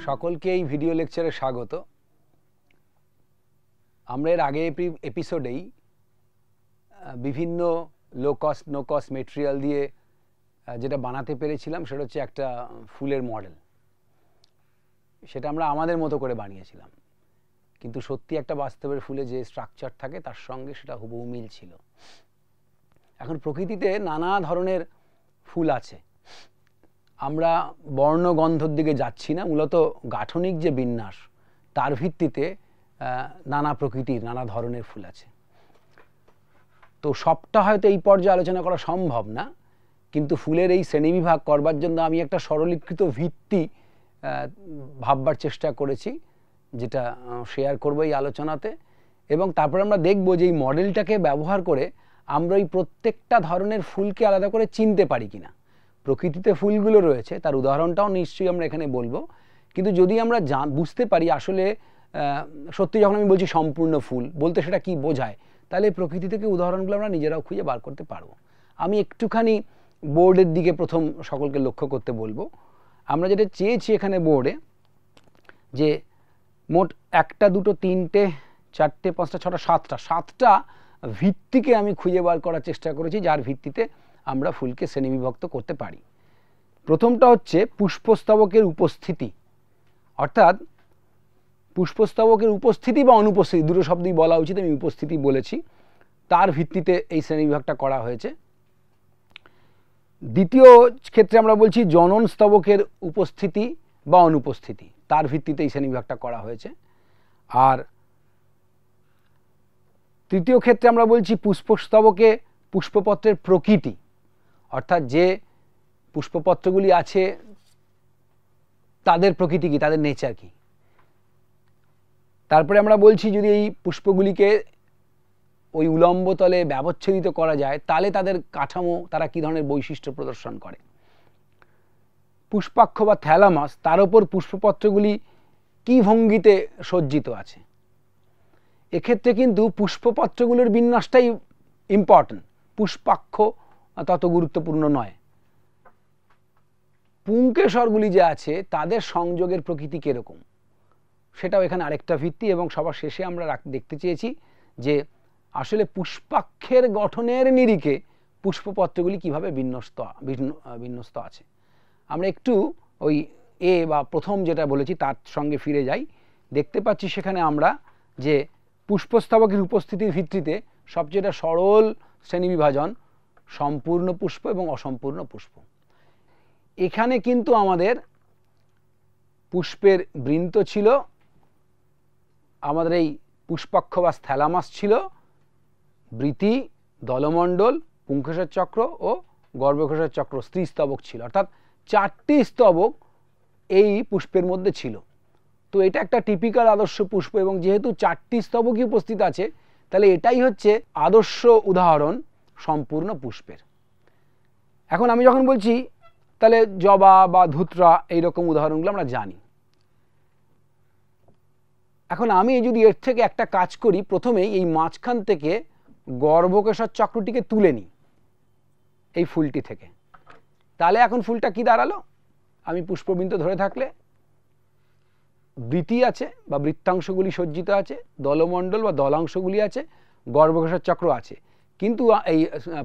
সকলকে এই ভিডিও লেকচারে স্বাগত। আমরা এর আগে এপিসোডেই বিভিন্ন low cost no cost material দিয়ে যেটা বানাতে পেরেছিলাম সেটা হচ্ছে একটা ফুলের মডেল। সেটা আমরা আমাদের মতো করে বানিয়েছিলাম, কিন্তু সত্যি একটা বাস্তবের ফুলে যে স্ট্রাকচার থাকে তার সঙ্গে সেটা হুবহু মিল ছিল। এখন প্রকৃতিতে নানা ধরনের ফুল আছে, আমরা বর্ণগন্ধর দিকে যাচ্ছি না, মূলত গাঠনিক যে বিন্যাস তার ভিত্তিতে নানা প্রকৃতির নানা ধরনের ফুল আছে। তো সবটা হয়তো এই পর্যায়ে আলোচনা করা সম্ভব না, কিন্তু ফুলের এই শ্রেণীবিভাগ করবার জন্য আমি একটা সরলীকৃত ভিত্তি ভাববার চেষ্টা করেছি, যেটা শেয়ার করবো এই আলোচনাতে। এবং তারপরে আমরা দেখব যে এই মডেলটাকে ব্যবহার করে আমরা এই প্রত্যেকটা ধরনের ফুলকে আলাদা করে চিনতে পারি কিনা। প্রকৃতিতে ফুলগুলো রয়েছে, তার উদাহরণটাও নিশ্চয়ই আমরা এখানে বলবো, কিন্তু যদি আমরা বুঝতে পারি আসলে সত্যি যখন আমি বলছি সম্পূর্ণ ফুল বলতে সেটা কি বোঝায়, তাহলে প্রকৃতি থেকে উদাহরণগুলো আমরা নিজেরাও খুঁজে বার করতে পারবো। আমি একটুখানি বোর্ডের দিকে প্রথম সকলকে লক্ষ্য করতে বলবো। আমরা যেটা চেয়েছি এখানে বোর্ডে, যে মোট 1 2 3 4 5 6 7টা ভিত্তিকে আমি খুঁজে বার করার চেষ্টা করেছি, যার ভিত্তিতে আমরা ফুলকে শ্রেণীবিভক্ত করতে পারি। প্রথমটা হচ্ছে পুষ্পস্তবকের উপস্থিতি, অর্থাৎ পুষ্পস্তবকের উপস্থিতি বা অনুপস্থিতি দুটো শব্দই বলা উচিত, আমি উপস্থিতি বলেছি, তার ভিত্তিতে এই শ্রেণীবিভাগটা করা হয়েছে। দ্বিতীয় ক্ষেত্রে আমরা বলছি জনন স্তবকের উপস্থিতি বা অনুপস্থিতি, তার ভিত্তিতে এই শ্রেণীবিভাগটা করা হয়েছে। আর তৃতীয় ক্ষেত্রে আমরা বলছি পুষ্পস্তবকে পুষ্পপত্রের প্রকৃতি, অর্থাৎ যে পুষ্পপত্রগুলি আছে তাদের প্রকৃতি কি, তাদের নেচার কি। তারপরে আমরা বলছি যদি এই পুষ্পগুলিকে ওই উলম্ব তলে ব্যবচ্ছেদিত করা যায় তাহলে তাদের কাঠামো, তারা কি ধরনের বৈশিষ্ট্য প্রদর্শন করে। পুষ্পাক্ষ বা থ্যালামাস, তার উপর পুষ্পপত্রগুলি কি ভঙ্গিতে সজ্জিত আছে। এক্ষেত্রে কিন্তু পুষ্পপত্রগুলোর বিন্যাসটাই ইম্পর্টেন্ট, পুষ্পাক্ষ তত গুরুত্বপূর্ণ নয়। পুংকেশরগুলি যে আছে তাদের সংযোগের প্রকৃতি কিরকম, সেটাও এখানে আরেকটা ভিত্তি। এবং সবার শেষে আমরা দেখতে চেয়েছি যে আসলে পুষ্পাক্ষের গঠনের নিরিখে পুষ্পপত্রগুলি কিভাবে বিন্যস্ত আছে। আমরা একটু ওই বা প্রথম যেটা বলেছি তার সঙ্গে ফিরে যাই। দেখতে পাচ্ছি সেখানে আমরা যে পুষ্পস্তবকের উপস্থিতির ভিত্তিতে সবচেয়ে সরল শ্রেণীবিভাজন সম্পূর্ণ পুষ্প এবং অসম্পূর্ণ পুষ্প। এখানে কিন্তু আমাদের পুষ্পের বৃন্ত ছিল, আমাদের এই পুষ্পাক্ষ বা থ্যালামাস ছিল, বৃতি, দলমণ্ডল, পুংকেশর চক্র ও গর্ভকেশর চক্র, স্ত্রী স্তবক ছিল, অর্থাৎ 4টি স্তবক এই পুষ্পের মধ্যে ছিল। তো এটা একটা টিপিক্যাল আদর্শ পুষ্প, এবং যেহেতু 4টি স্তবকই উপস্থিত আছে তাহলে এটাই হচ্ছে আদর্শ উদাহরণ সম্পূর্ণ পুষ্পের। এখন আমি যখন বলছি তাহলে জবা বা ধুতরা এইরকম উদাহরণগুলো আমরা জানি। এখন আমি যদি এর থেকে একটা কাজ করি, প্রথমেই এই মাঝখান থেকে গর্ভকেশর চক্রটিকে তুলে নিই এই ফুলটি থেকে, তাহলে এখন ফুলটা কি দাঁড়ালো, আমি পুষ্পবিন্দু ধরে থাকলে বৃতি আছে বা বৃত্তাংশগুলি সজ্জিত আছে, দলমণ্ডল বা দলাংশগুলি আছে, গর্ভকেশর চক্র আছে, কিন্তু এই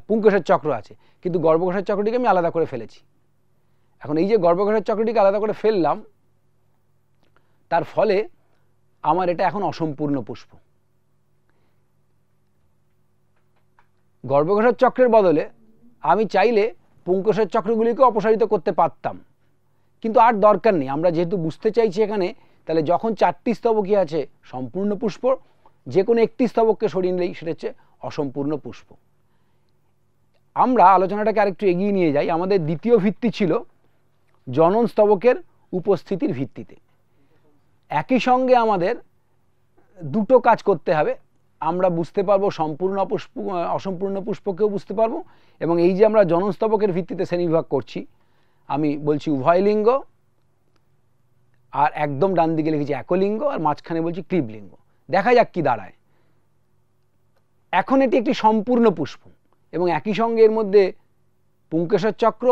পুংকেশর চক্র আছে, কিন্তু গর্ভকেশর চক্রটিকে আমি আলাদা করে ফেলেছি। এখন এই যে গর্ভকেশর চক্রটিকে আলাদা করে ফেললাম, তার ফলে আমার এটা এখন অসম্পূর্ণ পুষ্প। গর্ভকেশর চক্রের বদলে আমি চাইলে পুংকেশর চক্রগুলিকে অপসারিত করতে পারতাম, কিন্তু আর দরকার নেই। আমরা যেহেতু বুঝতে চাইছি এখানে, তাহলে যখন 4টি স্তবকই আছে সম্পূর্ণ পুষ্প, যে কোনো একটি স্তবককে সরিয়ে নিলেই সেটা হচ্ছে অসম্পূর্ণ পুষ্প। আমরা আলোচনাটাকে আরেকটু এগিয়ে নিয়ে যাই। আমাদের দ্বিতীয় ভিত্তি ছিল জনন স্তবকের উপস্থিতির ভিত্তিতে। একই সঙ্গে আমাদের দুটো কাজ করতে হবে, আমরা বুঝতে পারবো সম্পূর্ণ অসম্পূর্ণ পুষ্পকেও বুঝতে পারবো, এবং এই যে আমরা জনন স্তবকের ভিত্তিতে শ্রেণীবিভাগ করছি, আমি বলছি উভয় লিঙ্গ, আর একদম ডান দিকে লিখেছি একলিঙ্গ, আর মাঝখানে বলছি ক্লীবলিঙ্গ। দেখা যাক কি দাঁড়ায়। এখন এটি একটি সম্পূর্ণ পুষ্প, এবং একই সঙ্গে এর মধ্যে পুংকেশর চক্র,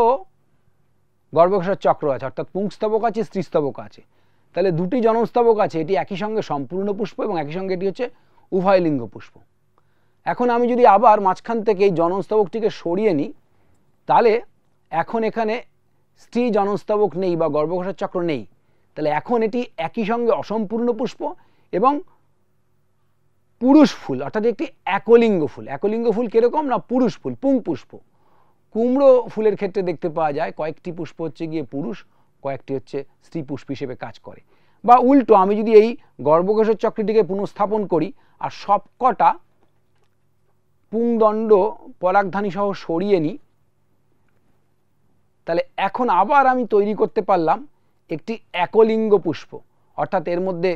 গর্ভকেশর চক্র আছে, অর্থাৎ পুংস্তবক আছে, স্ত্রীস্তবক আছে। তাহলে দুটি জনস্তবক আছে, এটি একই সঙ্গে সম্পূর্ণ পুষ্প এবং একই সঙ্গে এটি হচ্ছে উভয়লিঙ্গ পুষ্প। এখন আমি যদি আবার মাঝখান থেকে এই জনস্তবকটিকে সরিয়ে নিই, তাহলে এখন এখানে স্ত্রী জনস্তবক নেই বা গর্ভকোষের চক্র নেই। তাহলে এখন এটি একই সঙ্গে অসম্পূর্ণ পুষ্প এবং পুরুষ ফুল, অর্থাৎ একটি একলিঙ্গ ফুল। একলিঙ্গ ফুল কিরকম না, পুরুষ ফুল, পুং পুষ্প। কুমড়ো ফুলের ক্ষেত্রে দেখতে পাওয়া যায় কয়েকটি পুষ্প হচ্ছে গিয়ে পুরুষ, কয়েকটি হচ্ছে স্ত্রী পুষ্প হিসেবে কাজ করে। বা উল্টো, আমি যদি এই গর্ভকোষের চক্রটিকে পুনঃস্থাপন করি আর সবকটা পুংদণ্ড পরাগধানী সহ সরিয়ে নিই, তাহলে এখন আবার আমি তৈরি করতে পারলাম একটি একলিঙ্গ পুষ্প, অর্থাৎ এর মধ্যে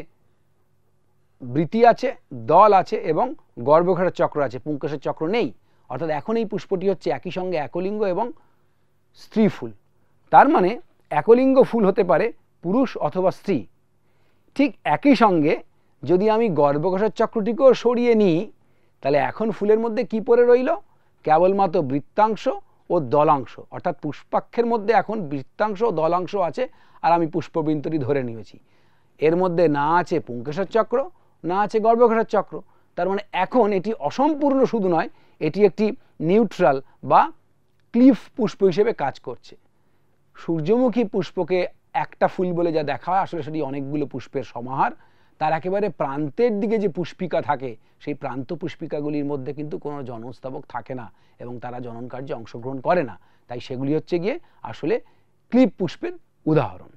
বৃতি আছে, দল আছে এবং গর্ভকোষের চক্র আছে, পুংকেশের চক্র নেই। অর্থাৎ এখন এই পুষ্পটি হচ্ছে একই সঙ্গে একলিঙ্গ এবং স্ত্রী ফুল। তার মানে একলিঙ্গ ফুল হতে পারে পুরুষ অথবা স্ত্রী। ঠিক একই সঙ্গে যদি আমি গর্ভকোষের চক্রটিকেও সরিয়ে নিই, তাহলে এখন ফুলের মধ্যে কি পড়ে রইল, কেবলমাত্র বৃত্তাংশ ও দলাংশ। অর্থাৎ পুষ্পাক্ষের মধ্যে এখন বৃত্তাংশ ও দলাংশ আছে, আর আমি পুষ্পবৃন্তটি ধরে নিয়েছি। এর মধ্যে না আছে পুংকেশের চক্র, না আছে গর্ভকোষের চক্র। তার মানে এখন এটি অসম্পূর্ণ শুধু নয়, এটি একটি নিউট্রাল বা ক্লিফ পুষ্প হিসেবে কাজ করছে। সূর্যমুখী পুষ্পকে একটা ফুল বলে যা দেখা হয়, আসলে সেটি অনেকগুলো পুষ্পের সমাহার। তার একেবারে প্রান্তের দিকে যে পুষ্পিকা থাকে, সেই প্রান্ত পুষ্পিকাগুলির মধ্যে কিন্তু কোনো জনস্তবক থাকে না এবং তারা জনন কার্যে অংশগ্রহণ করে না। তাই সেগুলি হচ্ছে গিয়ে আসলে ক্লিপ পুষ্পের উদাহরণ।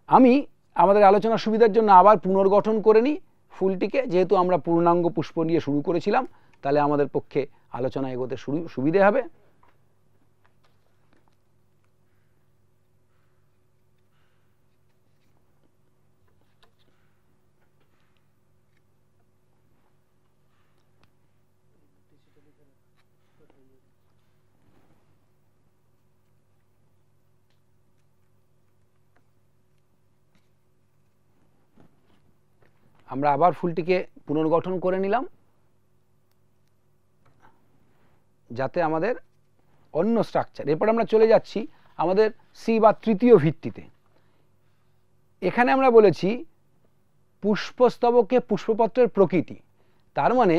আমি আমাদের আলোচনার সুবিধার জন্য আবার পুনর্গঠন করে নিই ফুলটিকে। যেহেতু আমরা পূর্ণাঙ্গ পুষ্প নিয়ে শুরু করেছিলাম, তাহলে আমাদের পক্ষে আলোচনা এগোতে সুবিধে হবে। আমরা আবার ফুলটিকে পুনর্গঠন করে নিলাম, যাতে আমাদের অন্য স্ট্রাকচার। এরপর আমরা চলে যাচ্ছি আমাদের সি বা তৃতীয় ভিত্তিতে। এখানে আমরা বলেছি পুষ্পস্তবকে পুষ্পপত্রের প্রকৃতি। তার মানে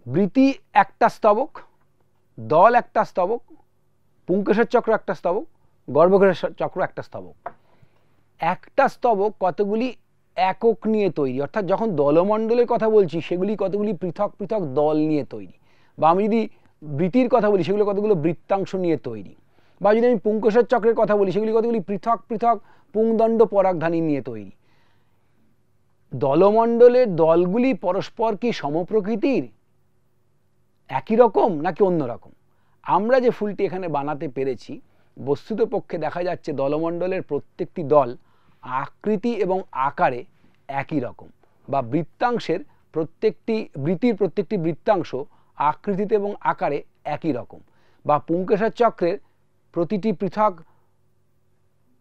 বৃতি একটা স্তবক, দল একটা স্তবক, পুংকেশের চক্র একটা স্তবক, গর্ভকোষের চক্র একটা স্তবক। একটা স্তবক কতগুলি একক নিয়ে তৈরি, অর্থাৎ যখন দলমণ্ডলের কথা বলছি সেগুলি কতগুলি পৃথক পৃথক দল নিয়ে তৈরি। বা আমি যদি বৃতির কথা বলি, সেগুলো কতগুলো বৃত্তাংশ নিয়ে তৈরি। বা যদি আমি পুংকেশের চক্রের কথা বলি, সেগুলি কতগুলি পৃথক পৃথক পুংদণ্ড পরাগধানী নিয়ে তৈরি। দলমণ্ডলের দলগুলি পরস্পর কি সমপ্রকৃতির, একই রকম নাকি অন্যরকম? আমরা যে ফুলটি এখানে বানাতে পেরেছি, বস্তুতপক্ষে দেখা যাচ্ছে দলমণ্ডলের প্রত্যেকটি দল আকৃতি এবং আকারে একই রকম, বা বৃত্তাংশের বৃতির প্রত্যেকটি বৃত্তাংশ আকৃতিতে এবং আকারে একই রকম, বা পুংকেশের চক্রের প্রতিটি পৃথক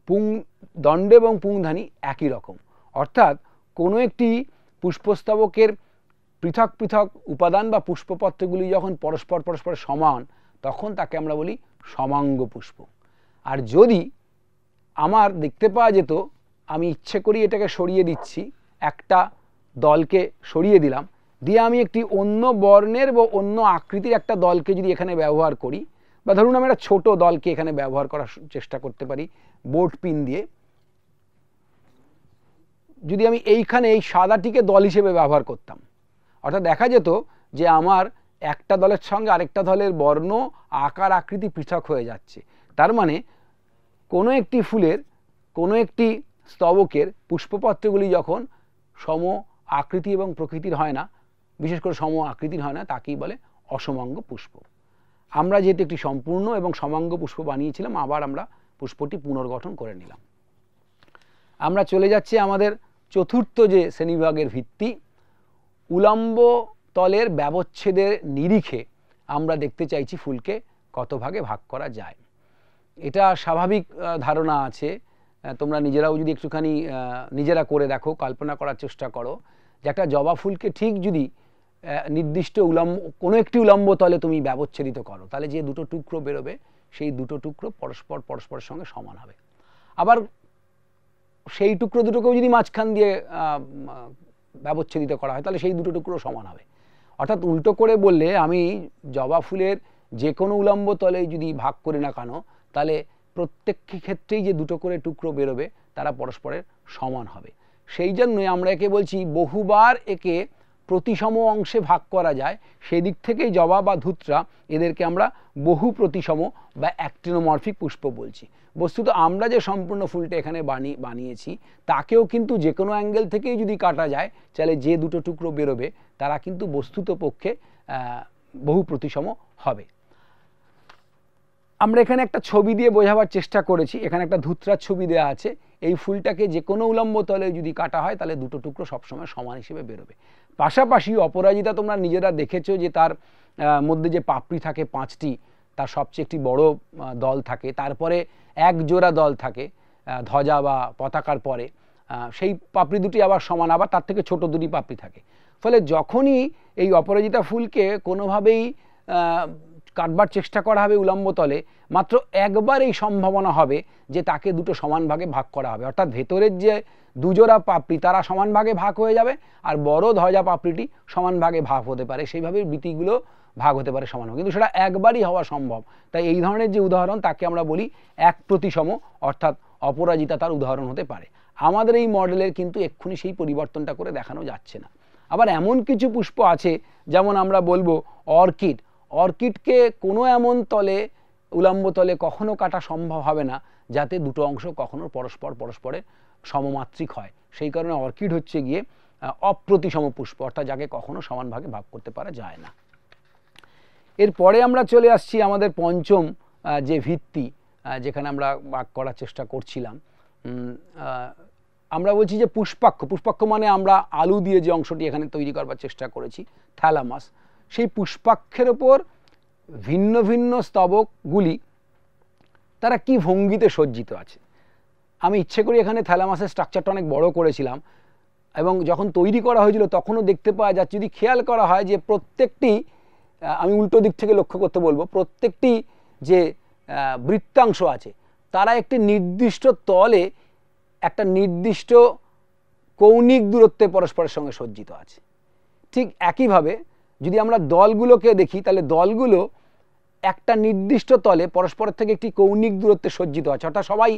পুংদণ্ড এবং পুংধানী একই রকম। অর্থাৎ কোনো একটি পুষ্পস্তবকের পৃথক পৃথক উপাদান বা পুষ্পপত্রগুলি যখন পরস্পর সমান, তখন তাকে আমরা বলি সমাঙ্গ পুষ্প। আর যদি আমার দেখতে পাওয়া যেত আমি ইচ্ছে করি এটাকে সরিয়ে দিচ্ছি, একটা দলকে সরিয়ে দিলাম, দিয়ে আমি একটি অন্য বর্ণের বা অন্য আকৃতির একটা দলকে যদি এখানে ব্যবহার করি, বা ধরুন আমি একটা ছোট দলকে এখানে ব্যবহার করার চেষ্টা করতে পারি বোট পিন দিয়ে, যদি আমি এইখানে এই সাদাটিকে দল হিসেবে ব্যবহার করতাম, অর্থাৎ দেখা যেত যে আমার একটা দলের সঙ্গে আরেকটা দলের বর্ণ আকার আকৃতি পৃথক হয়ে যাচ্ছে। তার মানে কোনো একটি ফুলের কোনো একটি স্তবকের পুষ্পপত্রগুলি যখন সম আকৃতি এবং প্রকৃতির হয় না, বিশেষ করে সম আকৃতির হয় না, তাকেই বলে অসমাঙ্গ পুষ্প। আমরা যেহেতু একটি সম্পূর্ণ এবং সমাঙ্গ পুষ্প বানিয়েছিলাম, আবার আমরা পুষ্পটি পুনর্গঠন করে নিলাম। আমরা চলে যাচ্ছি আমাদের চতুর্থ যে শ্রেণীবিভাগের ভিত্তি, উলম্ব তলের ব্যবচ্ছেদের নিরিখে আমরা দেখতে চাইছি ফুলকে কত ভাগে ভাগ করা যায়। এটা স্বাভাবিক ধারণা আছে, তোমরা নিজেরাও যদি একটুখানি নিজেরা করে দেখো, কল্পনা করার চেষ্টা করো যে একটা জবা ফুলকে ঠিক যদি নির্দিষ্ট কোনো একটি উলম্ব তলে তুমি ব্যবচ্ছেদিত করো, তাহলে যে দুটো টুকরো বেরোবে সেই দুটো টুকরো পরস্পরের সঙ্গে সমান হবে। আবার সেই টুকরো দুটোকেও যদি মাঝখান দিয়ে ব্যবচ্ছেদিত করা হয় তাহলে সেই দুটো টুকরো সমান হবে। অর্থাৎ উল্টো করে বললে আমি জবা ফুলের যে কোনো উলম্ব তলে যদি ভাগ করি না কেন তাহলে প্রত্যেকটি ক্ষেত্রেই যে দুটো করে টুকরো বেরোবে তারা পরস্পরের সমান হবে। সেই জন্যই আমরা একে বলছি বহুবার একে প্রতিসম অংশে ভাগ করা যায়, সেই দিক থেকেই জবা বা ধূত্রা এদেরকে আমরা বহু প্রতিসম বা অ্যাক্টিনোমরফিক পুষ্প বলছি। বস্তুত আমরা যে সম্পূর্ণ ফুলটা এখানে বানিয়েছি তাকেও কিন্তু যে কোনো অ্যাঙ্গেল থেকেই যদি কাটা যায় তাহলে যে দুটো টুকরো বেরোবে তারা কিন্তু বস্তুত পক্ষে বহু প্রতিসম হবে। আমরা এখানে একটা ছবি দিয়ে বোঝাবার চেষ্টা করেছি, এখানে একটা ধূত্রার ছবি দেওয়া আছে। এই ফুলটাকে যে কোনো উলম্ব তলে যদি কাটা হয় তাহলে দুটো টুকরো সবসময় সমান হিসেবে বেরোবে। পাশাপাশি অপরাজিতা তোমরা নিজেরা দেখেছো যে তার মধ্যে যে পাপড়ি থাকে 5টি, তার সবচেয়ে একটি বড় দল থাকে, তারপরে এক জোড়া দল থাকে ধ্বজা বা পতাকার পরে, সেই পাপড়ি দুটি আবার সমান, আবার তার থেকে ছোট দুটি পাপড়ি থাকে। ফলে যখনই এই অপরাজিতা ফুলকে কোনোভাবেই কাটবার চেষ্টা করা হবে উলম্ব তলে, মাত্র একবার এই সম্ভাবনা হবে যে তাকে দুটো সমান ভাগে ভাগ করা হবে। অর্থাৎ ভেতরের যে দুজোড়া পাপড়ি তারা সমান ভাগে ভাগ হয়ে যাবে, আর বড় ধ্বজা পাপড়িটি সমান ভাগে ভাগ হতে পারে, সেইভাবে বৃতিগুলো ভাগ হতে পারে সমানভাবে, কিন্তু সেটা একবারই হওয়া সম্ভব। তাই এই ধরনের যে উদাহরণ তাকে আমরা বলি এক প্রতিসম, অর্থাৎ অপরাজিতা তার উদাহরণ হতে পারে। আমাদের এই মডেলের কিন্তু এক্ষুনি সেই পরিবর্তনটা করে দেখানো যাচ্ছে না। আবার এমন কিছু পুষ্প আছে যেমন আমরা বলবো অর্কিড। অর্কিডকে কোনো এমন তলে উলম্ব তলে কখনো কাটা সম্ভব হবে না যাতে দুটো অংশ কখনো পরস্পরের সমমাত্রিক হয়। সেই কারণে অর্কিড হচ্ছে গিয়ে অপ্রতিসম পুষ্প, অর্থাৎ যাকে কখনো সমান ভাগে ভাগ করতে পারা যায় না। এরপরে আমরা চলে আসছি আমাদের পঞ্চম যে ভিত্তি, যেখানে আমরা ভাগ করার চেষ্টা করছিলাম, আমরা বলছি যে পুষ্পাক্ষ। পুষ্পাক্ষ মানে আমরা আলু দিয়ে যে অংশটি এখানে তৈরি করবার চেষ্টা করেছি, থ্যালামাস, সেই পুষ্পাক্ষের ওপর ভিন্ন ভিন্ন স্তবকগুলি তারা কি ভঙ্গিতে সজ্জিত আছে। আমি ইচ্ছে করে এখানে থ্যালামাসের স্ট্রাকচারটা অনেক বড় করেছিলাম, এবং যখন তৈরি করা হয়েছিল তখনও দেখতে পাওয়া যাচ্ছে, যদি খেয়াল করা হয় যে প্রত্যেকটি, আমি উল্টো দিক থেকে লক্ষ্য করতে বলবো, প্রত্যেকটি যে বৃত্তাংশ আছে তারা একটি নির্দিষ্ট তলে একটা নির্দিষ্ট কৌণিক দূরত্বে পরস্পরের সঙ্গে সজ্জিত আছে। ঠিক একইভাবে যদি আমরা দলগুলোকে দেখি তাহলে দলগুলো একটা নির্দিষ্ট তলে পরস্পরের থেকে একটি কৌণিক দূরত্বে সজ্জিত আছে, অর্থাৎ সবাই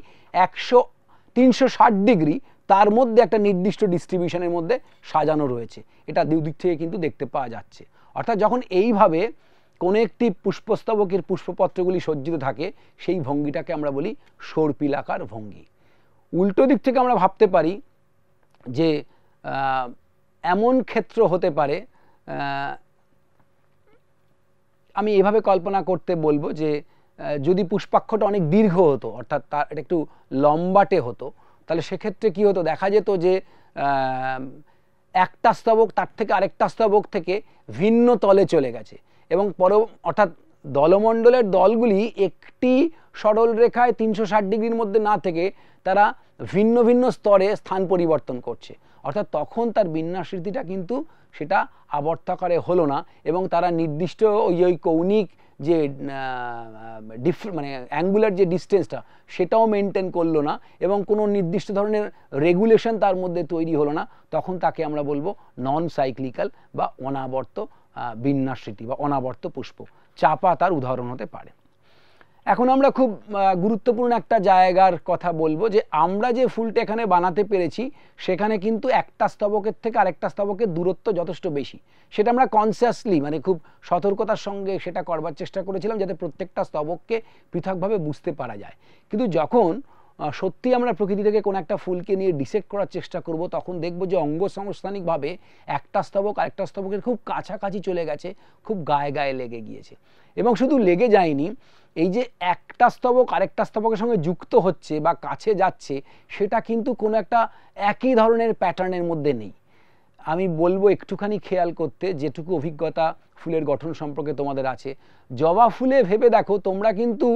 360 ডিগ্রি তার মধ্যে একটা নির্দিষ্ট ডিস্ট্রিবিউশনের মধ্যে সাজানো রয়েছে। এটা দুদিক থেকে কিন্তু দেখতে পাওয়া যাচ্ছে। অর্থাৎ যখন এইভাবে কোনো একটি পুষ্পস্তবকের পুষ্পপত্রগুলি সজ্জিত থাকে সেই ভঙ্গিটাকে আমরা বলি সর্পিলাকার ভঙ্গি। উল্টো দিক থেকে আমরা ভাবতে পারি যে এমন ক্ষেত্র হতে পারে, আমি এভাবে কল্পনা করতে বলবো যে যদি পুষ্পাক্ষটা অনেক দীর্ঘ হতো, অর্থাৎ তার এটা একটু লম্বাটে হতো, তাহলে সেক্ষেত্রে কি হতো, দেখা যেত যে একটা স্তবক তার থেকে আরেকটা স্তবক থেকে ভিন্ন তলে চলে গেছে, এবং অর্থাৎ দলমণ্ডলের দলগুলি একটি সরল রেখায় 360 ডিগ্রির মধ্যে না থেকে তারা ভিন্ন ভিন্ন স্তরে স্থান পরিবর্তন করছে। অর্থাৎ তখন তার বিন্যাস রীতিটা কিন্তু সেটা আবর্তাকারে হলো না, এবং তারা নির্দিষ্ট ওই কৌণিক যে মানে অ্যাঙ্গুলার যে ডিস্টেন্সটা সেটাও মেনটেন করলো না, এবং কোনো নির্দিষ্ট ধরনের রেগুলেশন তার মধ্যে তৈরি হলো না। তখন তাকে আমরা বলবো নন সাইক্লিক্যাল বা অনাবর্ত বিন্যাস রীতি বা অনাবর্ত পুষ্প। চাপা তার উদাহরণ হতে পারে। এখন আমরা খুব গুরুত্বপূর্ণ একটা জায়গার কথা বলবো, যে আমরা যে ফুলটা এখানে বানাতে পেরেছি সেখানে কিন্তু একটা স্তবকের থেকে আরেকটা স্তবকের দূরত্ব যথেষ্ট বেশি। সেটা আমরা কনসিয়াসলি মানে খুব সতর্কতার সঙ্গে সেটা করবার চেষ্টা করেছিলাম যাতে প্রত্যেকটা স্তবককে পৃথকভাবে বুঝতে পারা যায়। কিন্তু যখন সত্যি আমরা প্রকৃতি থেকে কোনো একটা ফুলকে নিয়ে ডিসেক্ট করার চেষ্টা করব তখন দেখব যে অঙ্গ সংস্থানিকভাবে একটা স্তবক আরেকটা স্তবকের খুব কাছাকাছি চলে গেছে, খুব গায়ে গায়ে লেগে গিয়েছে। এবং শুধু লেগে যায়নি, এই যে একটা স্তবক আরেকটা স্তবকের সঙ্গে যুক্ত হচ্ছে বা কাছে যাচ্ছে সেটা কিন্তু কোনো একটা একই ধরনের প্যাটার্নের মধ্যে নেই। আমি বলবো একটুখানি খেয়াল করতে, যেটুকু অভিজ্ঞতা ফুলের গঠন সম্পর্কে তোমাদের আছে। জবা ফুলে ভেবে দেখো তোমরা কিন্তু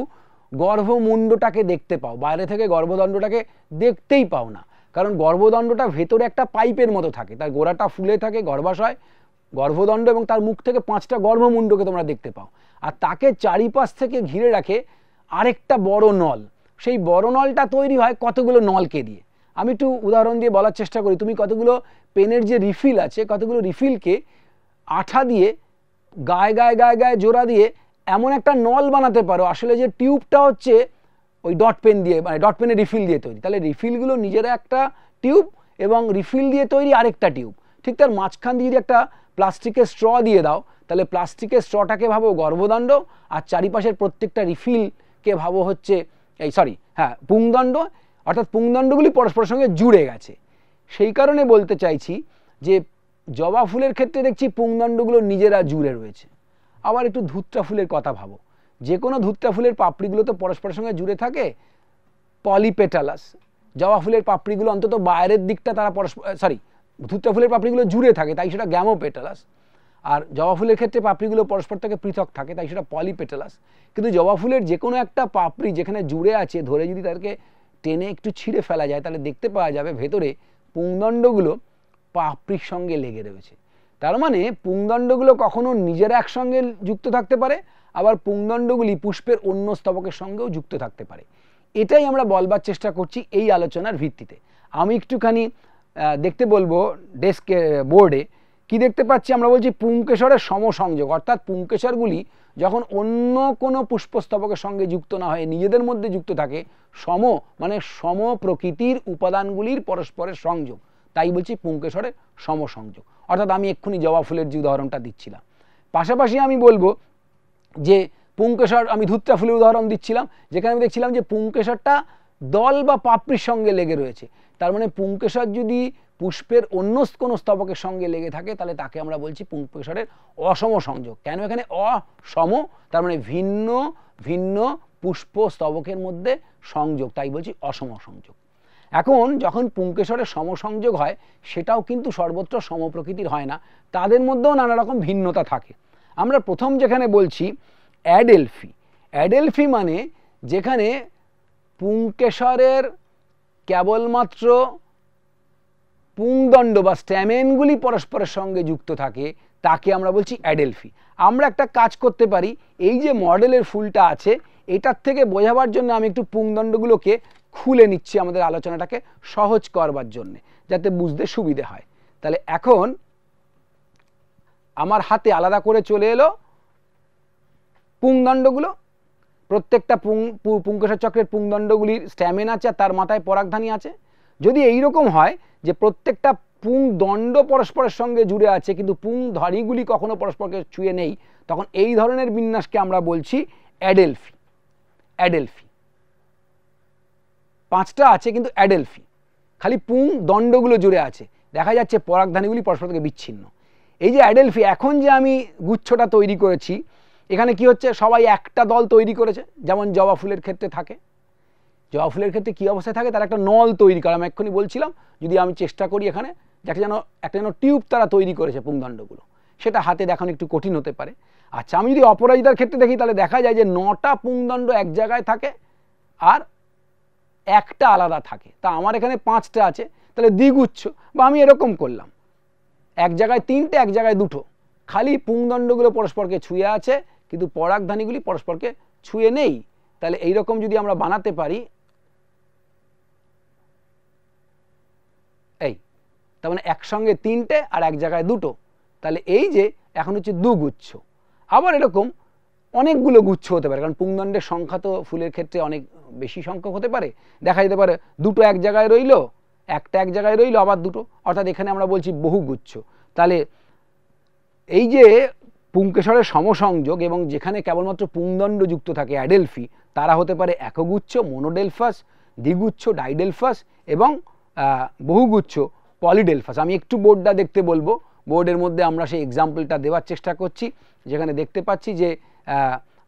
গর্ভমুণ্ডটাকে দেখতে পাও, বাইরে থেকে গর্ভদণ্ডটাকে দেখতেই পাও না, কারণ গর্ভদণ্ডটা ভেতরে একটা পাইপের মতো থাকে, তার গোড়াটা ফুলে থাকে, গর্ভাশয়, গর্ভদণ্ড এবং তার মুখ থেকে 5টা গর্ভমুণ্ডকে তোমরা দেখতে পাও, আর তাকে চারিপাশ থেকে ঘিরে রাখে আরেকটা বড় নল। সেই বড় নলটা তৈরি হয় কতগুলো নলকে দিয়ে, আমি একটু উদাহরণ দিয়ে বলার চেষ্টা করি। তুমি কতগুলো পেনের যে রিফিল আছে, কতগুলো রিফিলকে আঠা দিয়ে গায়ে গায়ে গায়ে গায়ে জোড়া দিয়ে এমন একটা নল বানাতে পারো, আসলে যে টিউবটা হচ্ছে ওই ডট পেন দিয়ে, মানে ডট পেনের রিফিল দিয়ে তৈরি। তাহলে রিফিলগুলো নিজেরা একটা টিউব এবং রিফিল দিয়ে তৈরি আরেকটা টিউব। ঠিক তার মাঝখান দিয়ে যদি একটা প্লাস্টিকের স্ট্র দিয়ে দাও, তাহলে প্লাস্টিকের স্ট্রটাকে ভাবো গর্ভদণ্ড, আর চারিপাশের প্রত্যেকটা রিফিলকে ভাবো হচ্ছে পুংদণ্ড। অর্থাৎ পুংদণ্ডগুলি পরস্পরের সঙ্গে জুড়ে গেছে। সেই কারণে বলতে চাইছি যে জবা ফুলের ক্ষেত্রে দেখছি পুংদণ্ডগুলো নিজেরা জুড়ে রয়েছে। আবার একটু ধুত্রা ফুলের কথা ভাবো, যে কোনো ধুত্রা ফুলের পাপড়িগুলো তো পরস্পরের সঙ্গে জুড়ে থাকে, পলিপেটালাস। জবা ফুলের পাপড়িগুলো অন্তত বাইরের দিকটা তারা ধুত্রা ফুলের পাপড়িগুলো জুড়ে থাকে, তাই সেটা গ্যামোপেটালাস। আর জবা ফুলের ক্ষেত্রে পাপড়িগুলো পরস্পর থেকে পৃথক থাকে, তাই সেটা পলিপেটালাস। কিন্তু জবা ফুলের যে কোনো একটা পাপড়ি যেখানে জুড়ে আছে, ধরে যদি তাদেরকে টেনে একটু ছিঁড়ে ফেলা যায়, তাহলে দেখতে পাওয়া যাবে ভেতরে পুংদণ্ডগুলো পাপড়ির সঙ্গে লেগে রয়েছে। তার মানে পুংদণ্ডগুলো কখনো নিজেরা একসঙ্গে যুক্ত থাকতে পারে, আবার পুংদণ্ডগুলি পুষ্পের অন্য স্তবকের সঙ্গেও যুক্ত থাকতে পারে। এটাই আমরা বলবার চেষ্টা করছি এই আলোচনার ভিত্তিতে। আমি একটুখানি দেখতে বলবো ডেস্কে বোর্ডে কি দেখতে পাচ্ছি। আমরা বলছি পুংকেশরের সমসংযোগ, অর্থাৎ পুংকেশরগুলি যখন অন্য কোনো পুষ্পস্তবকের সঙ্গে যুক্ত না হয়ে নিজেদের মধ্যে যুক্ত থাকে, সম প্রকৃতির উপাদানগুলির পরস্পরের সংযোগ, তাই বলছি পুংকেশরের সমসংযোগ। অর্থাৎ আমি এক্ষুনি জবা ফুলের যে উদাহরণটা দিচ্ছিলাম, পাশাপাশি আমি বলবো যে পুংকেশর, আমি ধুত্রা ফুলের উদাহরণ দিচ্ছিলাম, যেখানে আমি দেখছিলাম যে পুংকেশরটা দল বা পাপড়ির সঙ্গে লেগে রয়েছে। তার মানে পুংকেশর যদি পুষ্পের অন্য কোনো স্তবকের সঙ্গে লেগে থাকে, তাহলে তাকে আমরা বলছি পুংকেশরের অসম সংযোগ। কেন এখানে অসম? তার মানে ভিন্ন ভিন্ন পুষ্প স্তবকের মধ্যে সংযোগ, তাই বলছি অসম সংযোগ। এখন যখন পুংকেশরের সমসংযোগ হয়, সেটাও কিন্তু সর্বত্র সমপ্রকৃতির হয় না, তাদের মধ্যেও নানা রকম ভিন্নতা থাকে। আমরা প্রথম যেখানে বলছি অ্যাডেলফি। অ্যাডেলফি মানে যেখানে পুংকেশরের কেবলমাত্র পুংদণ্ড বা স্ট্যামেনগুলি পরস্পরের সঙ্গে যুক্ত থাকে, তাকে আমরা বলছি অ্যাডেলফি। আমরা একটা কাজ করতে পারি, এই যে মডেলের ফুলটা আছে, এটার থেকে বোঝাবার জন্য আমি একটু পুংদণ্ডগুলোকে খুলে নিচ্ছি আমাদের আলোচনাটাকে সহজ করবার জন্য, যাতে বুঝতে সুবিধে হয়। তাহলে এখন আমার হাতে আলাদা করে চলে এলো পুংদণ্ডগুলো। প্রত্যেকটা পুংকেশর চক্রের পুংদণ্ডগুলির স্ট্যামেন আছে, আর তার মাথায় পরাগধানী আছে। যদি এইরকম হয় যে প্রত্যেকটা পুংদণ্ড পরস্পরের সঙ্গে জুড়ে আছে, কিন্তু পুংধারীগুলি কখনো পরস্পরকে ছুঁয়ে নেই, তখন এই ধরনের বিন্যাসকে আমরা বলছি অ্যাডেলফি। অ্যাডেলফি পাঁচটা আছে, কিন্তু অ্যাডেলফি খালি পুংদণ্ডগুলো জুড়ে আছে, দেখা যাচ্ছে পরাগধানীগুলি পরস্পর থেকে বিচ্ছিন্ন। এই যে অ্যাডেলফি, এখন যে আমি গুচ্ছটা তৈরি করেছি, এখানে কি হচ্ছে, সবাই একটা দল তৈরি করেছে, যেমন জবা ফুলের ক্ষেত্রে থাকে। জবা ফুলের ক্ষেত্রে কী অবস্থায় থাকে, তারা একটা নল তৈরি করে। আমি এক্ষুনি বলছিলাম, যদি আমি চেষ্টা করি এখানে একটা যেন টিউব তারা তৈরি করেছে পুংদণ্ডগুলো, সেটা হাতে দেখানো একটু কঠিন হতে পারে। আচ্ছা, আমি যদি অপরাজিতার ক্ষেত্রে দেখি, তাহলে দেখা যায় যে 9টা পুংদণ্ড এক জায়গায় থাকে আর একটা আলাদা থাকে। তা আমার এখানে 5টা আছে, তাহলে দ্বিগুচ্ছ। বা আমি এরকম করলাম, এক জায়গায় 3টে, এক জায়গায় 2টো, খালি পুংদণ্ডগুলো পরস্পরকে ছুঁয়ে আছে, কিন্তু পরাগধানীগুলি পরস্পরকে ছুঁয়ে নেই। তাহলে এইরকম যদি আমরা বানাতে পারি, এই তার মানে একসঙ্গে 3টে আর এক জায়গায় 2টো, তাহলে এই যে এখন হচ্ছে দুগুচ্ছ। আবার এরকম অনেকগুলো গুচ্ছ হতে পারে, কারণ পুংদণ্ডের সংখ্যা তো ফুলের ক্ষেত্রে অনেক বেশি সংখ্যক হতে পারে। দেখা যেতে পারে 2টো এক জায়গায় রইল, একটা এক জায়গায় রইল, আবার 2টো, অর্থাৎ এখানে আমরা বলছি বহুগুচ্ছ। তাহলে এই যে পুংকেশরের সমসংযোগ এবং যেখানে কেবলমাত্র পুংদণ্ড যুক্ত থাকে অ্যাডেলফি, তারা হতে পারে একগুচ্ছ মনোডেলফাস, দ্বিগুচ্ছ ডাইডেলফাস এবং বহুগুচ্ছ পলিডেলফাস। আমি একটু বোর্ডটা দেখতে বলবো, বোর্ডের মধ্যে আমরা সেই এক্সাম্পলটা দেওয়ার চেষ্টা করছি, যেখানে দেখতে পাচ্ছি যে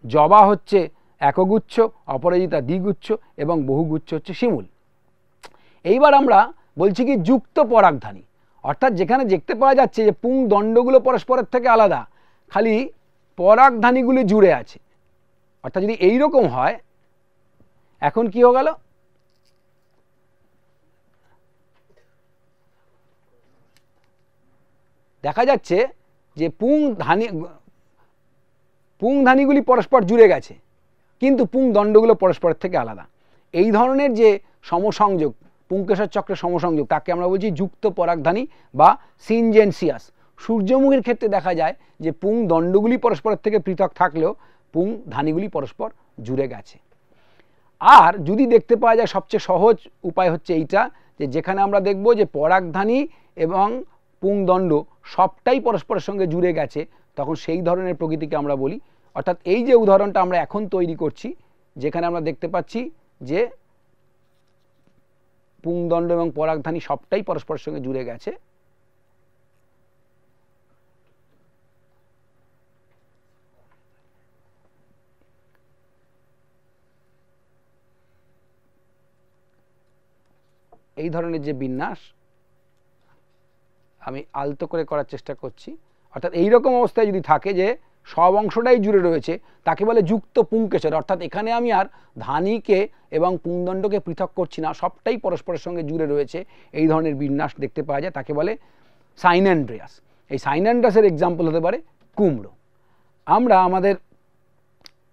জবা হচ্ছে একগুচ্ছ, অপরাজিতা দ্বিগুচ্ছ এবং বহুগুচ্ছ হচ্ছে শিমুল। এইবার আমরা বলছি কি যুক্ত পরাগধানী, অর্থাৎ যেখানে দেখতে পাওয়া যাচ্ছে যে পুংদণ্ডগুলো পরস্পরের থেকে আলাদা, খালি পরাগধানীগুলি জুড়ে আছে। অর্থাৎ যদি এইরকম হয়, এখন কি হয়ে গেল, দেখা যাচ্ছে যে পুংধানীগুলি পরস্পর জুড়ে গেছে, কিন্তু পুংদণ্ডগুলো পরস্পরের থেকে আলাদা। এই ধরনের যে সমসংযোগ পুংকেশর চক্রের সমসংযোগ, তাকে আমরা বলছি যুক্ত পরাগধানী বা সিনজেনসিয়াস। সূর্যমুখীর ক্ষেত্রে দেখা যায় যে পুং দণ্ডগুলি পরস্পরের থেকে পৃথক থাকলেও পুং ধানীগুলি পরস্পর জুড়ে গেছে। আর যদি দেখতে পাওয়া যায়, সবচেয়ে সহজ উপায় হচ্ছে এইটা, যে যেখানে আমরা দেখব যে পরাগধানী এবং পুংদণ্ড সবটাই পরস্পরের সঙ্গে জুড়ে গেছে, তখন সেই ধরনের প্রকৃতিকে আমরা বলি। অর্থাৎ এই যে উদাহরণটা আমরা এখন তৈরি করছি, যেখানে আমরা দেখতে পাচ্ছি যে পুংদণ্ড এবং পরাগধানী সবটাই পরস্পরের সঙ্গে জুড়ে গেছে, এই ধরনের যে বিন্যাস আমি আলতো করে করার চেষ্টা করছি, অর্থাৎ এই রকম অবস্থায় যদি থাকে যে সব অংশটাই জুড়ে রয়েছে, তাকে বলে যুক্ত পুংকেশর। অর্থাৎ এখানে আমি আর ধানীকে এবং পুংদণ্ডকে পৃথক করছি না, সবটাই পরস্পরের সঙ্গে জুড়ে রয়েছে, এই ধরনের বিন্যাস দেখতে পাওয়া যায়, তাকে বলে সাইন্যান্ড্রিয়াস। এই সাইন্যান্ড্রাসের এক্সাম্পল হতে পারে কুমড়ো। আমরা আমাদের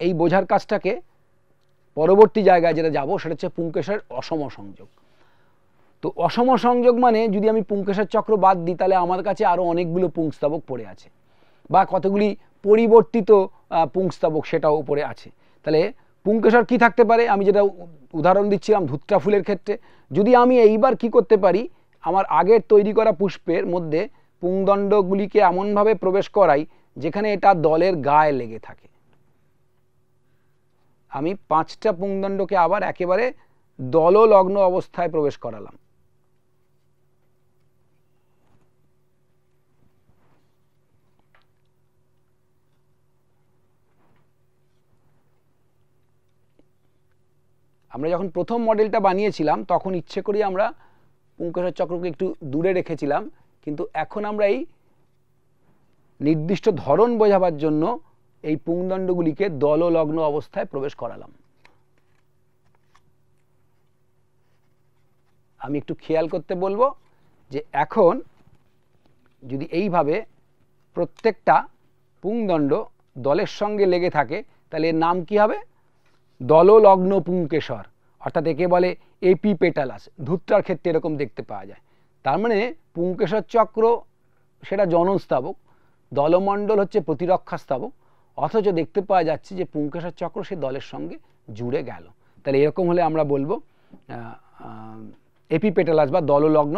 এই বোঝার কাজটাকে পরবর্তী জায়গায় যেটা যাব, সেটা হচ্ছে পুংকেশরের অসম সংযোগ। তো অসম সংযোগ মানে যদি আমি পুংকেশর চক্র বাদ দিই, তাহলে আমার কাছে আরও অনেকগুলো পুংস্তবক পড়ে আছে, বা কতগুলি পরিবর্তিত পুংস্তবক সেটাও উপরে আছে। তাহলে পুংকেশর কি থাকতে পারে, আমি যেটা উদাহরণ দিচ্ছিলাম ধুত্রা ফুলের ক্ষেত্রে, যদি আমি এইবার কি করতে পারি, আমার আগের তৈরি করা পুষ্পের মধ্যে পুংদণ্ডগুলিকে এমনভাবে প্রবেশ করাই যেখানে এটা দলের গায়ে লেগে থাকে। আমি 5টা পুংদণ্ডকে আবার একেবারে দললগ্ন অবস্থায় প্রবেশ করালাম। আমরা যখন প্রথম মডেলটা বানিয়েছিলাম তখন ইচ্ছে করি আমরা পুংকেশর চক্রকে একটু দূরে রেখেছিলাম, কিন্তু এখন আমরা এই নির্দিষ্ট ধরন বোঝাবার জন্য এই পুংদণ্ডগুলিকে দললগ্ন অবস্থায় প্রবেশ করালাম। আমি একটু খেয়াল করতে বলবো যে এখন যদি এইভাবে প্রত্যেকটা পুংদণ্ড দলের সঙ্গে লেগে থাকে, তাহলে এর নাম কি হবে, দললগ্ন পুংকেশর। অর্থাৎ একে বলে এপিপেটালাস। ধুত্রার ক্ষেত্রে এরকম দেখতে পাওয়া যায়। তার মানে পুংকেশর চক্র সেটা জননস্তাবক, দলমণ্ডল হচ্ছে প্রতিরক্ষা স্তাবক, অথচ দেখতে পাওয়া যাচ্ছে যে পুংকেশর চক্র সে দলের সঙ্গে জুড়ে গেল। তাহলে এরকম হলে আমরা বলবো এপিপেটালাস বা দললগ্ন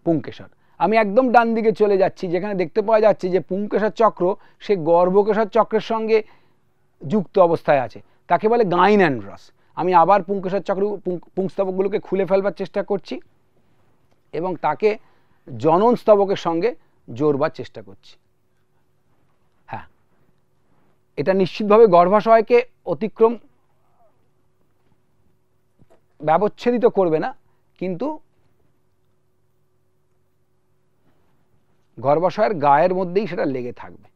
পুংকেশর। আমি একদম ডান দিকে চলে যাচ্ছি, যেখানে দেখতে পাওয়া যাচ্ছে যে পুংকেশর চক্র সে গর্ভকেশর চক্রের সঙ্গে যুক্ত অবস্থায় আছে, তাকে বলে গাইন্যান্ড্রাস। আমি আবার পুংকেশর চক্র পুংস্তবকগুলোকে খুলে ফেলবার চেষ্টা করছি এবং তাকে জনন স্তবকের সঙ্গে জোড়বার চেষ্টা করছি। হ্যাঁ, এটা নিশ্চিতভাবে গর্ভাশয়কে অতিক্রম ব্যবচ্ছেদিত করবে না, কিন্তু গর্ভাশয়ের গায়ের মধ্যেই সেটা লেগে থাকবে।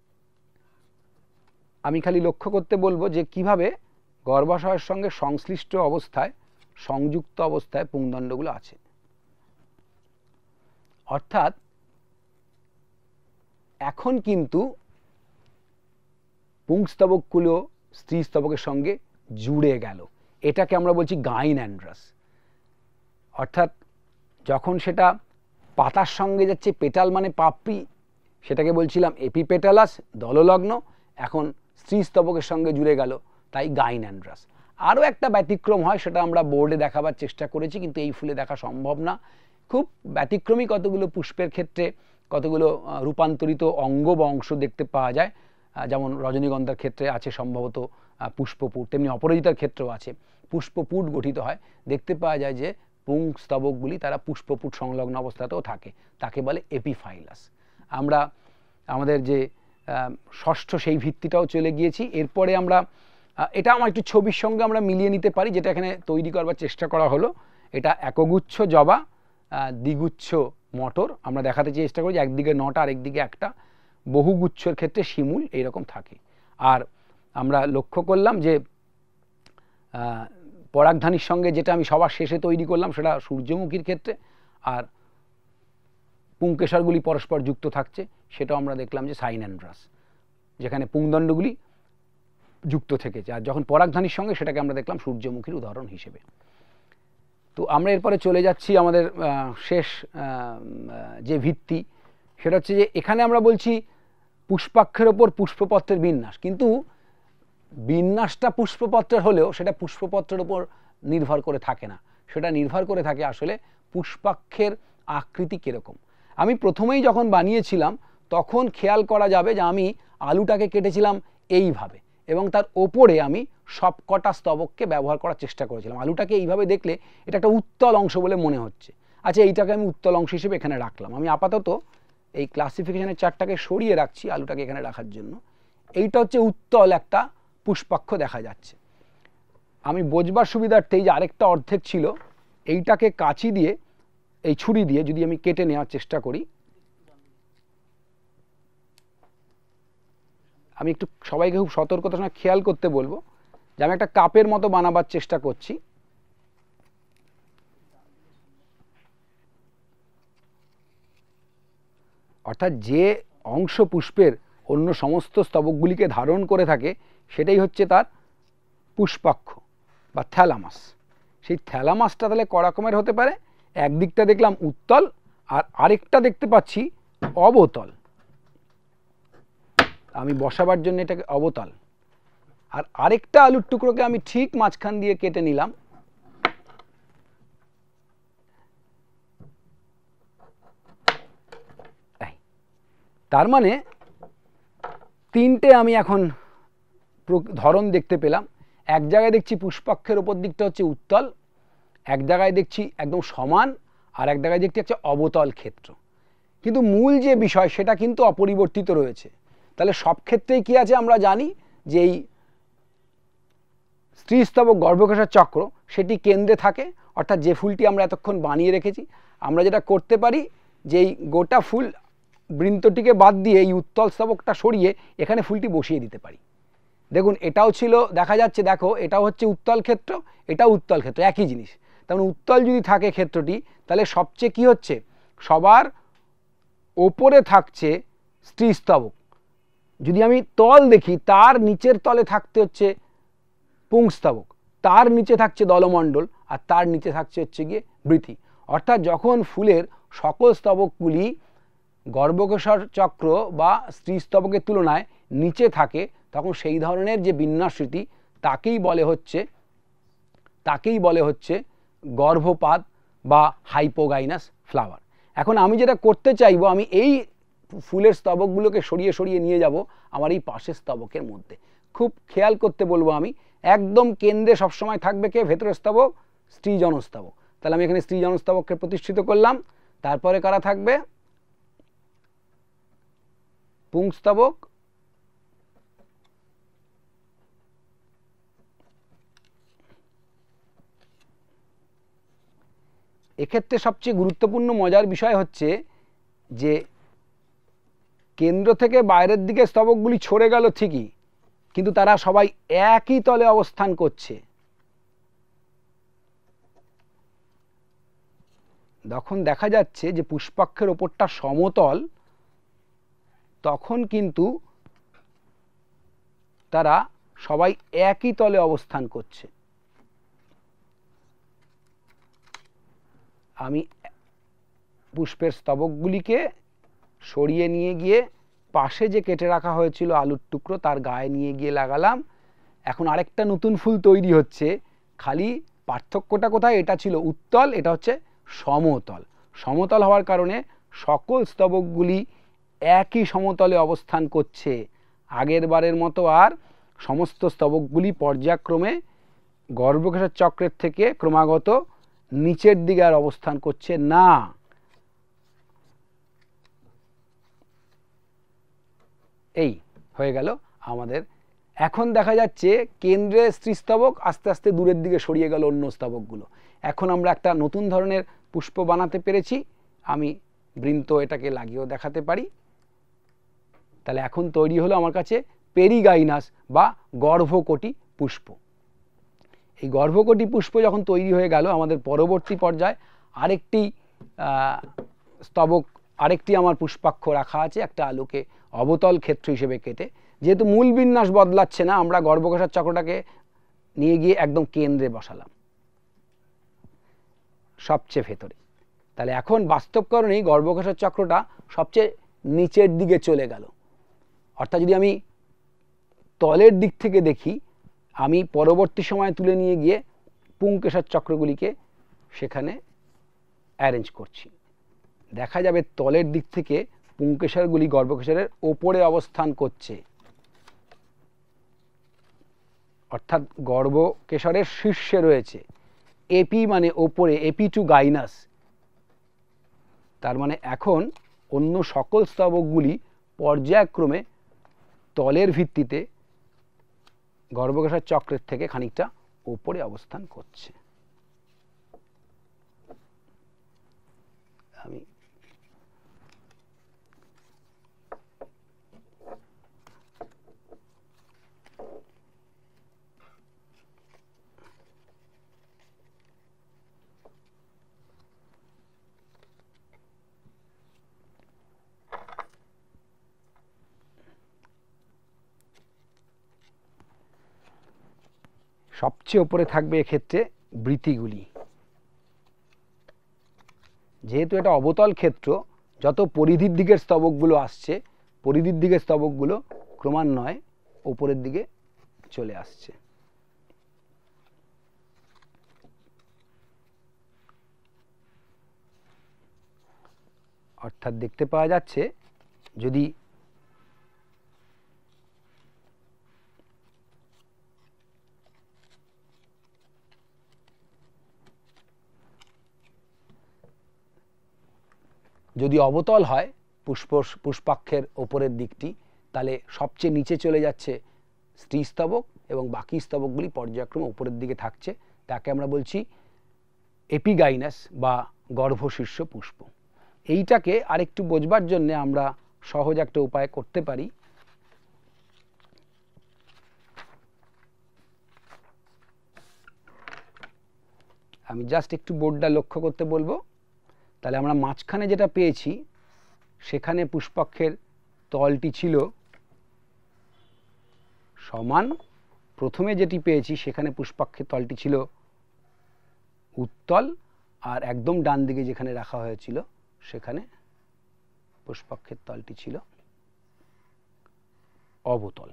আমি খালি লক্ষ্য করতে বলবো যে কিভাবে গর্ভাশয়ের সঙ্গে সংশ্লিষ্ট অবস্থায়, সংযুক্ত অবস্থায় পুংদণ্ডগুলো আছে। অর্থাৎ এখন কিন্তু পুংস্তবকগুলো স্ত্রী স্তবকের সঙ্গে জুড়ে গেল, এটাকে আমরা বলছি গাইন্যান্ড্রাস। অর্থাৎ যখন সেটা পাতার সঙ্গে যাচ্ছে, পেটাল মানে পাপড়ি, সেটাকে বলছিলাম এপিপেটালাস দললগ্ন, এখন স্ত্রী স্তবকের সঙ্গে জুড়ে গেল, তাই গাইন্যান্ড্রাস। আরও একটা ব্যতিক্রম হয়, সেটা আমরা বোর্ডে দেখাবার চেষ্টা করেছি, কিন্তু এই ফুলে দেখা সম্ভব না। খুব ব্যতিক্রমী কতগুলো পুষ্পের ক্ষেত্রে কতগুলো রূপান্তরিত অঙ্গ বা অংশ দেখতে পাওয়া যায়, যেমন রজনীগন্ধার ক্ষেত্রে আছে সম্ভবত পুষ্পপুট, তেমনি অপরাজিতার ক্ষেত্রেও আছে পুষ্পপুট গঠিত হয়। দেখতে পাওয়া যায় যে পুংস্তবকগুলি তারা পুষ্পপুট সংলগ্ন অবস্থাতেও থাকে, তাকে বলে এপিফাইলাস। আমরা আমাদের যে ষষ্ঠ সেই ভিত্তিটাও চলে গিয়েছি। এরপরে আমরা এটা আমার একটু ছবির সঙ্গে আমরা মিলিয়ে নিতে পারি, যেটা এখানে তৈরি করবার চেষ্টা করা হলো। এটা একগুচ্ছ জবা, দ্বিগুচ্ছ মটর। আমরা দেখাতে চেষ্টা করি যে একদিকে 9টা আর একদিকে 1টা। বহুগুচ্ছর ক্ষেত্রে শিমুল এইরকম থাকে। আর আমরা লক্ষ্য করলাম যে পরাগধানীর সঙ্গে যেটা আমি সবার শেষে তৈরি করলাম সেটা সূর্যমুখীর ক্ষেত্রে, আর পুংকেশরগুলি পরস্পর যুক্ত থাকছে সেটাও আমরা দেখলাম যে সাইন্যান্ড্রাস, যেখানে পুংদণ্ডগুলি যুক্ত থেকেছে। আর যখন পরাগধানীর সঙ্গে, সেটাকে আমরা দেখলাম সূর্যমুখীর উদাহরণ হিসেবে। তো আমরা এরপরে চলে যাচ্ছি আমাদের শেষ যে ভিত্তি, সেটা হচ্ছে যে এখানে আমরা বলছি পুষ্পাক্ষের ওপর পুষ্পপত্রের বিন্যাস, কিন্তু বিন্যাসটা পুষ্পপত্রের হলেও সেটা পুষ্পপত্রের ওপর নির্ভর করে থাকে না, সেটা নির্ভর করে থাকে আসলে পুষ্পাক্ষের আকৃতি কীরকম। আমি প্রথমেই যখন বানিয়েছিলাম তখন খেয়াল করা যাবে যে আমি আলুটাকে কেটেছিলাম এইভাবে, এবং তার ওপরে আমি সবকটা স্তবককে ব্যবহার করার চেষ্টা করেছিলাম। আলুটাকে এইভাবে দেখলে এটা একটা উত্তল অংশ বলে মনে হচ্ছে। আচ্ছা, এইটাকে আমি উত্তল অংশ হিসেবে এখানে রাখলাম। আমি আপাতত এই ক্লাসিফিকেশনের চার্টটাকে সরিয়ে রাখছি আলুটাকে এখানে রাখার জন্য। এইটা হচ্ছে উত্তল একটা পুষ্পাক্ষ দেখা যাচ্ছে। আমি বোঝবার সুবিধার্থেই যে আরেকটা অর্ধেক ছিল, এইটাকে কাঁচি দিয়ে, এই ছুরি দিয়ে যদি আমি কেটে নেওয়ার চেষ্টা করি, আমি একটু সবাইকে খুব সতর্কতার সঙ্গে খেয়াল করতে বলবো যে আমি একটা কাপের মতো বানাবার চেষ্টা করছি। অর্থাৎ যে অংশ পুষ্পের অন্য সমস্ত স্তবকগুলিকে ধারণ করে থাকে সেটাই হচ্ছে তার পুষ্পাক্ষ বা থ্যালামাস। সেই থ্যালামাসটা তাহলে ক রকমের হতে পারে? একদিকটা দেখলাম উত্তল, আর আরেকটা দেখতে পাচ্ছি অবতল। আমি বসাবার জন্য এটাকে অবতল, আর আরেকটা আলুর টুকরোকে আমি ঠিক মাঝখান দিয়ে কেটে নিলাম। তার মানে তিনটে আমি এখন ধরন দেখতে পেলাম। এক জায়গায় দেখছি পুষ্পাক্ষের ওপর দিকটা হচ্ছে উত্তল, এক জায়গায় দেখছি একদম সমান, আর এক জায়গায় দেখছি একটা অবতল ক্ষেত্র। কিন্তু মূল যে বিষয় সেটা কিন্তু অপরিবর্তিত রয়েছে। তাহলে সব ক্ষেত্রেই কি আছে আমরা জানি যে এই স্ত্রীস্তবক গর্ভকোষের চক্র সেটি কেন্দ্রে থাকে, অর্থাৎ যে ফুলটি আমরা এতক্ষণ বানিয়ে রেখেছি। আমরা যেটা করতে পারি যে এই গোটা ফুল বৃন্তটিকে বাদ দিয়ে এই উত্তল স্তবকটা সরিয়ে এখানে ফুলটি বসিয়ে দিতে পারি। দেখুন এটাও ছিল, দেখা যাচ্ছে, দেখো এটাও হচ্ছে উত্তল ক্ষেত্র, এটাও উত্তল ক্ষেত্র, একই জিনিস। তেমন উত্তল যদি থাকে ক্ষেত্রটি, তাহলে সবচেয়ে কি হচ্ছে, সবার ওপরে থাকছে স্ত্রীস্তবক। যদি আমি তল দেখি, তার নিচের তলে থাকতে হচ্ছে পুংস্তবক, তার নিচে থাকছে দলমণ্ডল, আর তার নিচে থাকছে হচ্ছে গিয়ে বৃতি। অর্থাৎ যখন ফুলের সকল স্তবকগুলি গর্ভকোষর চক্র বা স্ত্রীস্তবকের তুলনায় নিচে থাকে, তখন সেই ধরনের যে বিন্যাসটি তাকেই বলে হচ্ছে গর্ভপাত বা হাইপোগাইনাস ফ্লাওয়ার। এখন আমি যেটা করতে চাইবো, আমি এই ফুলের স্তবকগুলোকে সরিয়ে সরিয়ে নিয়ে যাব আমার এই পাশের স্তবকের মধ্যে। খুব খেয়াল করতে বলবো আমি, একদম কেন্দ্রে সবসময় থাকবে কে? ভেতরের স্তবক, স্ত্রী জনস্তবক। তাহলে আমি এখানে স্ত্রী জনস্তবককে প্রতিষ্ঠিত করলাম। তারপরে কারা থাকবে? পুংস্তবক, এক্ষেত্রে সবচেয়ে গুরুত্বপূর্ণ মজার বিষয় হচ্ছে যে কেন্দ্র থেকে বাইরের দিকে স্তবকগুলি ছড়ে গেল ঠিকই, কিন্তু তারা সবাই একই তলে অবস্থান করছে। যখন দেখা যাচ্ছে যে পুষ্পাক্ষের ওপরটা সমতল, তখন কিন্তু তারা সবাই একই তলে অবস্থান করছে। আমি পুষ্পের স্তবকগুলিকে সরিয়ে নিয়ে গিয়ে পাশে যে কেটে রাখা হয়েছিল আলুর টুকরো তার গায়ে নিয়ে গিয়ে লাগালাম। এখন আরেকটা নতুন ফুল তৈরি হচ্ছে, খালি পার্থক্যটা কোথায়? এটা ছিল উত্তল, এটা হচ্ছে সমতল। সমতল হওয়ার কারণে সকল স্তবকগুলি একই সমতলে অবস্থান করছে। আগের বারের মতো আর সমস্ত স্তবকগুলি পর্যায়ক্রমে গর্ভকোষের চক্রের থেকে ক্রমাগত নিচের দিকে আর অবস্থান করছে না। এই হয়ে গেল আমাদের। এখন দেখা যাচ্ছে কেন্দ্রে স্ত্রীস্তবক, আস্তে আস্তে দূরের দিকে সরিয়ে গেল অন্য স্তবকগুলো। এখন আমরা একটা নতুন ধরনের পুষ্প বানাতে পেরেছি। আমি বৃন্ত এটাকে লাগিয়েও দেখাতে পারি। তাহলে এখন তৈরি হলো আমার কাছে পেরিগাইনাস বা গর্ভকটি পুষ্প। এই গর্ভকটি পুষ্প যখন তৈরি হয়ে গেল, আমাদের পরবর্তী পর্যায়ে আরেকটি স্তবক, আরেকটি আমার পুষ্পাক্ষ রাখা আছে, একটা আলুকে অবতল ক্ষেত্র হিসেবে কেটে। যেহেতু মূল বিন্যাস বদলাচ্ছে না, আমরা গর্ভকোষের চক্রটাকে নিয়ে গিয়ে একদম কেন্দ্রে বসালাম। সবচেয়ে ভেতরে। তাহলে এখন বাস্তবকরণেই গর্ভকোষের চক্রটা সবচেয়ে নিচের দিকে চলে গেল। অর্থাৎ যদি আমি তলের দিক থেকে দেখি, আমি পরবর্তী সময় তুলে নিয়ে গিয়ে পুংকেশর চক্রগুলিকে সেখানে অ্যারেঞ্জ করছি। দেখা যাবে তলের দিক থেকে পুংকেশরগুলি গর্ভকেশরের ওপরে অবস্থান করছে, অর্থাৎ গর্ভকেশরের শীর্ষে রয়েছে। এপি মানে ওপরে, এপি টু গাইনাস। তার মানে এখন অন্য সকল স্তবকগুলি পর্যায়ক্রমে তলের ভিত্তিতে গর্ভকেশর চক্রের থেকে খানিকটা ওপরে অবস্থান করছে। আমি সবচেয়ে ওপরে থাকবে এক্ষেত্রে বৃতিগুলি। যেহেতু এটা অবতল ক্ষেত্র, যত পরিধির দিকের স্তবকগুলো আসছে, পরিধির দিকের স্তবকগুলো ক্রমান্বয়ে ওপরের দিকে চলে আসছে। অর্থাৎ দেখতে পাওয়া যাচ্ছে যদি অবতল হয় পুষ্পাক্ষের ওপরের দিকটি, তাহলে সবচেয়ে নিচে চলে যাচ্ছে স্ত্রীস্তবক এবং বাকি স্তবকগুলি পর্যায়ক্রমে উপরের দিকে থাকছে। তাকে আমরা বলছি এপিগাইনাস বা গর্ভশীর্ষ পুষ্প। এইটাকে আরেকটু বোঝবার জন্য আমরা সহজ একটা উপায় করতে পারি। আমি জাস্ট একটু বোর্ডটা লক্ষ্য করতে বলবো। তাহলে আমরা মাঝখানে যেটা পেয়েছি, সেখানে পুষ্পাক্ষের তলটি ছিল সমান। প্রথমে যেটি পেয়েছি সেখানে পুষ্পাক্ষের তলটি ছিল উত্তল, আর একদম ডান দিকে যেখানে রাখা হয়েছিল সেখানে পুষ্পাক্ষের তলটি ছিল অবতল।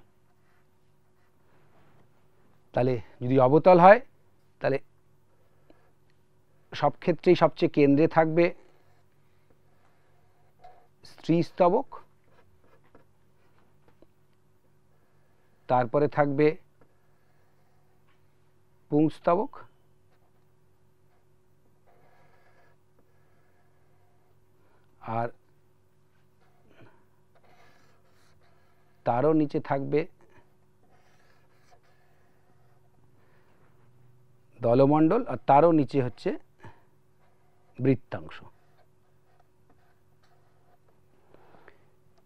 তাহলে যদি অবতল হয়, তাহলে সব ক্ষেত্রেই সবচেয়ে কেন্দ্রে থাকবে স্ত্রীস্তবক, তারপরে থাকবে পুংস্তবক, আর তারও নিচে থাকবে দলমণ্ডল, আর তারও নিচে হচ্ছে বৃত্তাংশ।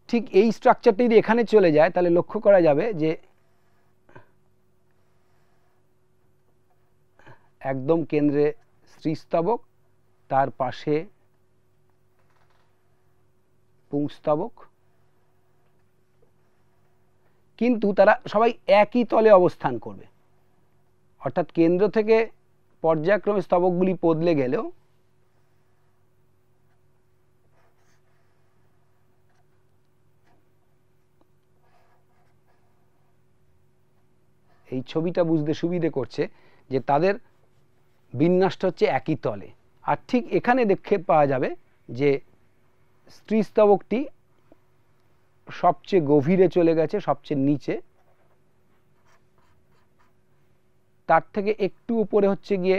ঠিক এই স্ট্রাকচারটা যদি এখানে চলে যায়, তাহলে লক্ষ্য করা যাবে যে একদম কেন্দ্রে স্ত্রীস্তবক, তার পাশে পুংস্তবক, কিন্তু তারা সবাই একই তলে অবস্থান করবে। অর্থাৎ কেন্দ্র থেকে পর্যায়ক্রমে স্তবকগুলি বদলে গেলেও এই ছবিটা বুঝতে সুবিধে করছে যে তাদের বিন্যাসটা হচ্ছে একই তলে। আর ঠিক এখানে দেখতে পাওয়া যাবে যে স্ত্রীস্তবকটি সবচেয়ে গভীরে চলে গেছে, সবচেয়ে নিচে। তার থেকে একটু উপরে হচ্ছে গিয়ে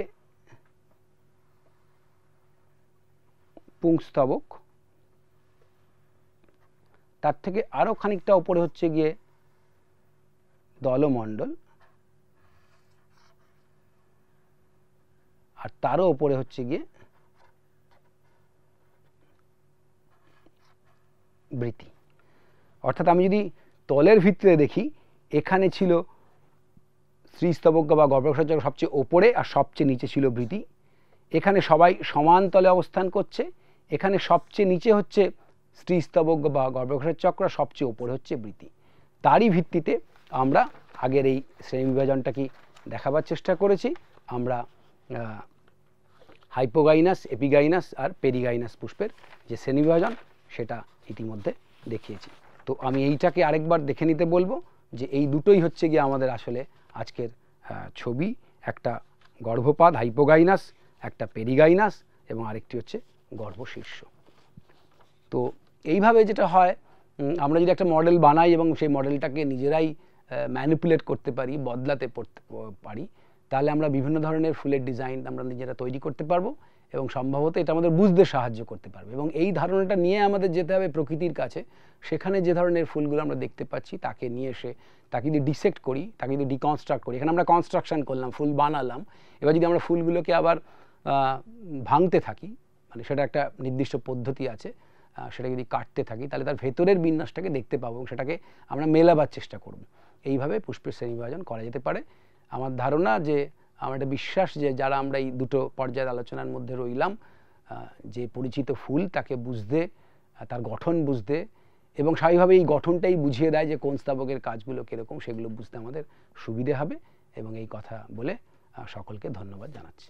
পুংস্তবক, তার থেকে আরো খানিকটা উপরে হচ্ছে গিয়ে দলমণ্ডল, আর তারও উপরে হচ্ছে গিয়ে বৃতি। অর্থাৎ আমি যদি তলের ভিতরে দেখি, এখানে ছিল স্ত্রীস্তবক বা গর্ভকোষের চক্র সবচেয়ে ওপরে, আর সবচেয়ে নিচে ছিল বৃতি। এখানে সবাই সমান তলে অবস্থান করছে। এখানে সবচেয়ে নিচে হচ্ছে স্ত্রীস্তবক বা গর্ভকোষের চক্র, সবচেয়ে ওপরে হচ্ছে বৃতি। তারই ভিত্তিতে আমরা আগের এই শ্রেণী বিভাজনটাকে দেখাবার চেষ্টা করেছি। আমরা হাইপোগাইনাস, এপিগাইনাস আর পেরিগাইনাস পুষ্পের যে শ্রেণীবিভাজন সেটা ইতিমধ্যে দেখিয়েছি। তো আমি এইটাকে আরেকবার দেখে নিতে বলবো যে এই দুটোই হচ্ছে গিয়ে আমাদের আসলে আজকের ছবি, একটা গর্ভপাত হাইপোগাইনাস, একটা পেরিগাইনাস এবং আরেকটি হচ্ছে গর্ভশীর্ষ। তো এইভাবে যেটা হয়, আমরা যদি একটা মডেল বানাই এবং সেই মডেলটাকে নিজেরাই ম্যানিপুলেট করতে পারি, বদলাতে পারি, তাহলে আমরা বিভিন্ন ধরনের ফুলের ডিজাইন আমরা নিজেরা তৈরি করতে পারবো এবং সম্ভবত এটা আমাদের বুঝতে সাহায্য করতে পারবে। এবং এই ধারণাটা নিয়ে আমাদের যেতে হবে প্রকৃতির কাছে, সেখানে যে ধরনের ফুলগুলো আমরা দেখতে পাচ্ছি তাকে নিয়ে এসে তাকে যদি ডিসেক্ট করি, তাকে যদি ডিকনস্ট্রাক্ট করি, এখানে আমরা কনস্ট্রাকশন করলাম, ফুল বানালাম, এবার যদি আমরা ফুলগুলোকে আবার ভাঙতে থাকি, মানে সেটা একটা নির্দিষ্ট পদ্ধতি আছে, সেটা যদি কাটতে থাকি তাহলে তার ভেতরের বিন্যাসটাকে দেখতে পাবো এবং সেটাকে আমরা মেলাবার চেষ্টা করব। এইভাবে পুষ্পের শ্রেণীবিভাজন করা যেতে পারে। আমার ধারণা যে, আমার একটা বিশ্বাস যে যারা আমরা এই দুটো পর্যায়ের আলোচনার মধ্যে রইলাম, যে পরিচিত ফুল তাকে বুঝতে, তার গঠন বুঝতে এবং স্বাভাবিকভাবে এই গঠনটাই বুঝিয়ে দেয় যে কোন স্তাবকের কাজগুলো কীরকম, সেগুলো বুঝতে আমাদের সুবিধে হবে। এবং এই কথা বলে সকলকে ধন্যবাদ জানাচ্ছি।